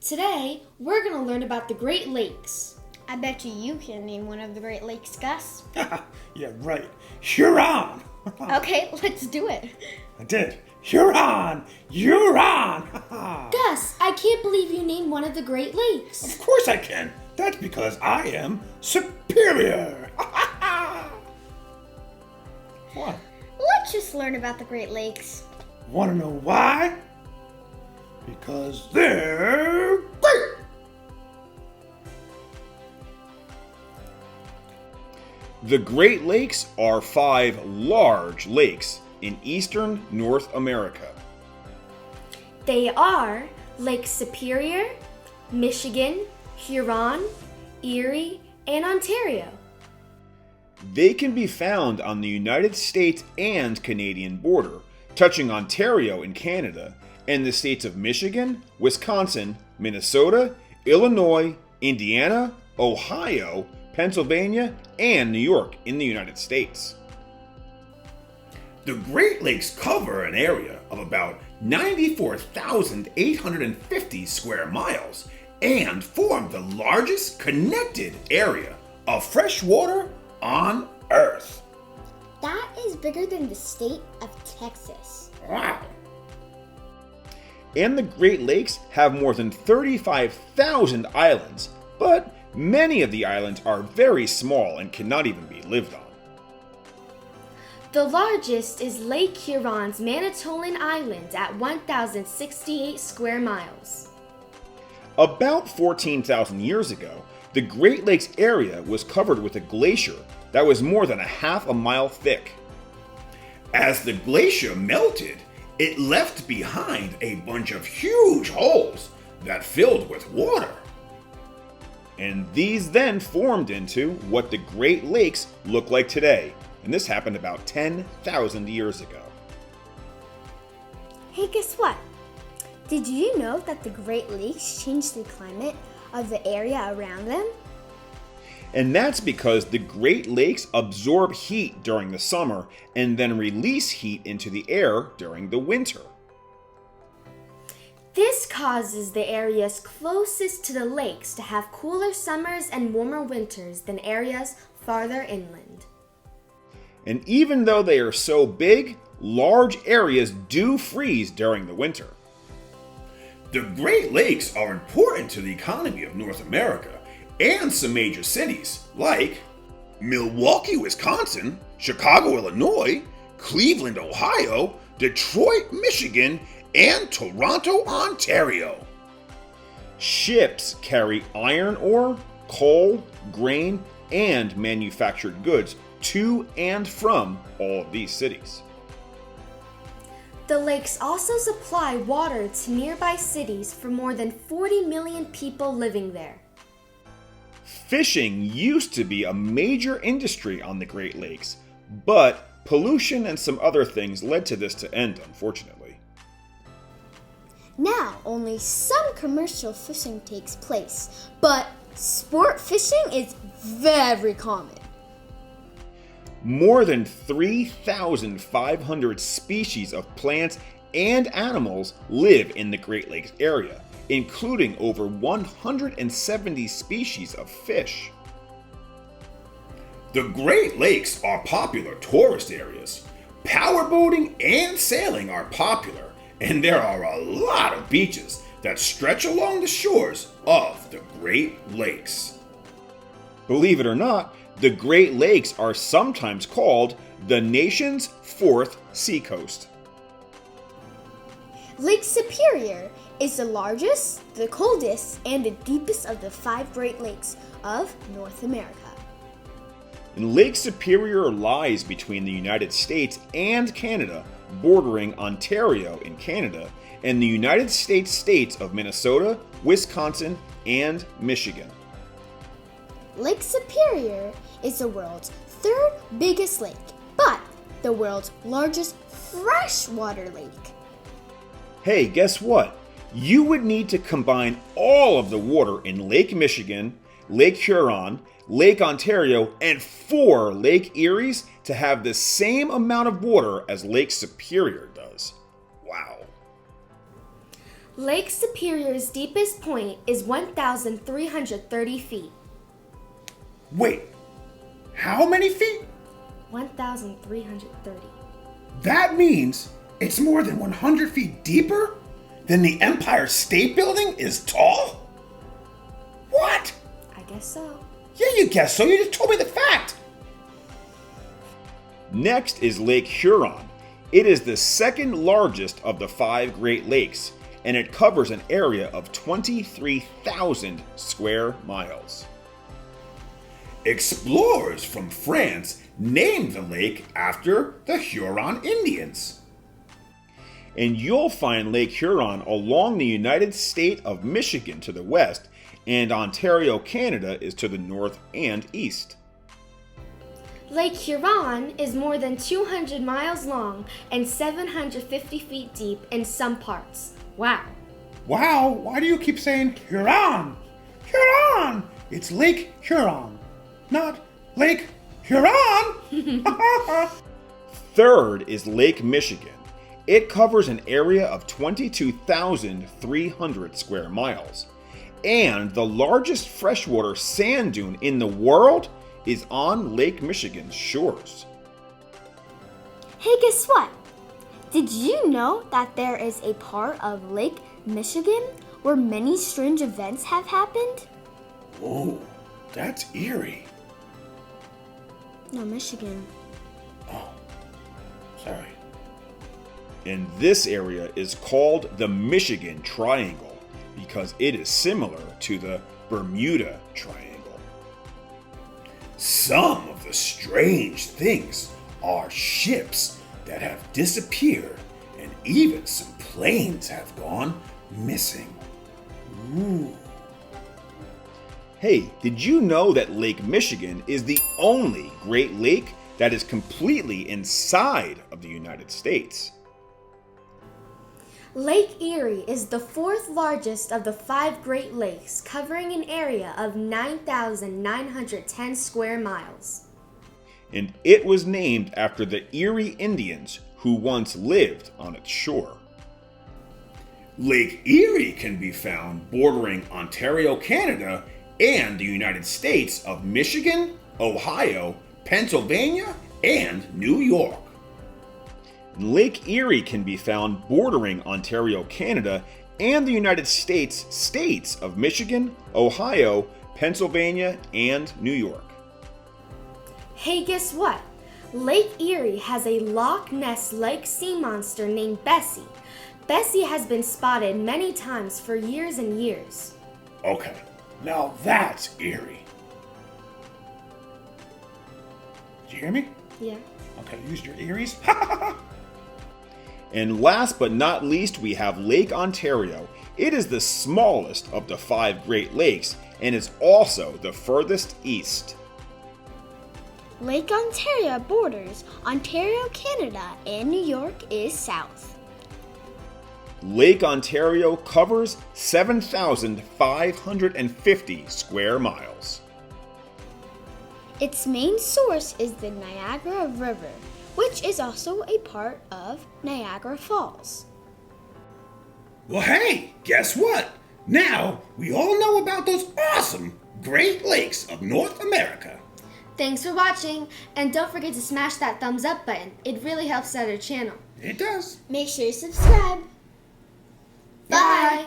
Today, we're going to learn about the Great Lakes. I bet you can name one of the Great Lakes, Gus. Yeah, right. Huron! Okay, let's do it. I did. Huron! Huron! Gus, I can't believe you named one of the Great Lakes. Of course I can. That's because I am superior. What? Let's just learn about the Great Lakes. Want to know why? Because they're great! The Great Lakes are 5 large lakes in eastern North America. They are Lake Superior, Michigan, Huron, Erie, and Ontario. They can be found on the United States and Canadian border, touching Ontario in Canada, and the states of Michigan, Wisconsin, Minnesota, Illinois, Indiana, Ohio, Pennsylvania, and New York in the United States. The Great Lakes cover an area of about 94,850 square miles and form the largest connected area of fresh water on Earth. That is bigger than the state of Texas. Wow. And the Great Lakes have more than 35,000 islands, but many of the islands are very small and cannot even be lived on. The largest is Lake Huron's Manitoulin Island at 1,068 square miles. About 14,000 years ago, the Great Lakes area was covered with a glacier that was more than a half a mile thick. As the glacier melted, it left behind a bunch of huge holes that filled with water. And these then formed into what the Great Lakes look like today. And this happened about 10,000 years ago. Hey, guess what? Did you know that the Great Lakes change the climate of the area around them? And that's because the Great Lakes absorb heat during the summer and then release heat into the air during the winter. This causes the areas closest to the lakes to have cooler summers and warmer winters than areas farther inland. And even though they are so big, large areas do freeze during the winter. The Great Lakes are important to the economy of North America and some major cities like Milwaukee, Wisconsin, Chicago, Illinois, Cleveland, Ohio, Detroit, Michigan, and Toronto, Ontario. Ships carry iron ore, coal, grain, and manufactured goods to and from all of these cities. The lakes also supply water to nearby cities for more than 40 million people living there. Fishing used to be a major industry on the Great Lakes, but pollution and some other things led to this to end, unfortunately. Now, only some commercial fishing takes place, but sport fishing is very common. More than 3,500 species of plants and animals live in the Great Lakes area, including over 170 species of fish. The Great Lakes are popular tourist areas. Powerboating and sailing are popular, and there are a lot of beaches that stretch along the shores of the Great Lakes. Believe it or not, the Great Lakes are sometimes called the nation's 4th seacoast. Lake Superior is the largest, the coldest, and the deepest of the 5 Great Lakes of North America. And Lake Superior lies between the United States and Canada, bordering Ontario in Canada, and the United States states of Minnesota, Wisconsin, and Michigan. Lake Superior is the world's 3rd biggest lake, but the world's largest freshwater lake. Hey, guess what? You would need to combine all of the water in Lake Michigan, Lake Huron, Lake Ontario, and 4 Lake Eries to have the same amount of water as Lake Superior does. Wow. Lake Superior's deepest point is 1,330 feet. Wait, how many feet? 1,330. That means it's more than 100 feet deeper than the Empire State Building is tall? What? I guess so. Yeah, you guess so. You just told me the fact. Next is Lake Huron. It is the second largest of the 5 Great Lakes, and it covers an area of 23,000 square miles. Explorers from France named the lake after the Huron Indians. And you'll find Lake Huron along the United State of Michigan to the west, and Ontario, Canada is to the north and east. Lake Huron is more than 200 miles long and 750 feet deep in some parts. Wow. Wow, why do you keep saying Huron? Huron! It's Lake Huron, not Lake Huron! Third is Lake Michigan. It covers an area of 22,300 square miles. And the largest freshwater sand dune in the world is on Lake Michigan's shores. Hey, guess what? Did you know that there is a part of Lake Michigan where many strange events have happened? Whoa, that's Erie. No, Michigan. Oh, sorry. And this area is called the Michigan Triangle because it is similar to the Bermuda Triangle. Some of the strange things are ships that have disappeared, and even some planes have gone missing. Ooh. Hey, did you know that Lake Michigan is the only Great Lake that is completely inside of the United States? Lake Erie is the 4th largest of the 5 Great Lakes, covering an area of 9,910 square miles. And it was named after the Erie Indians who once lived on its shore. Lake Erie can be found bordering Ontario, Canada, and the United States of Michigan, Ohio, Pennsylvania, and New York. Lake Erie can be found bordering Ontario, Canada, and the United States of Michigan, Ohio, Pennsylvania, and New York. Hey, guess what? Lake Erie has a Loch Ness Lake sea monster named Bessie. Bessie has been spotted many times for years and years. Okay, now that's eerie. Did you hear me? Yeah. Okay, use your ears. And last but not least, we have Lake Ontario. It is the smallest of the 5 Great Lakes and is also the furthest east. Lake Ontario borders Ontario, Canada, and New York is south. Lake Ontario covers 7,550 square miles. Its main source is the Niagara River, which is also a part of Niagara Falls. Well, hey, guess what? Now we all know about those awesome Great Lakes of North America. Thanks for watching, and don't forget to smash that thumbs up button. It really helps out our channel. It does. Make sure you subscribe. Bye!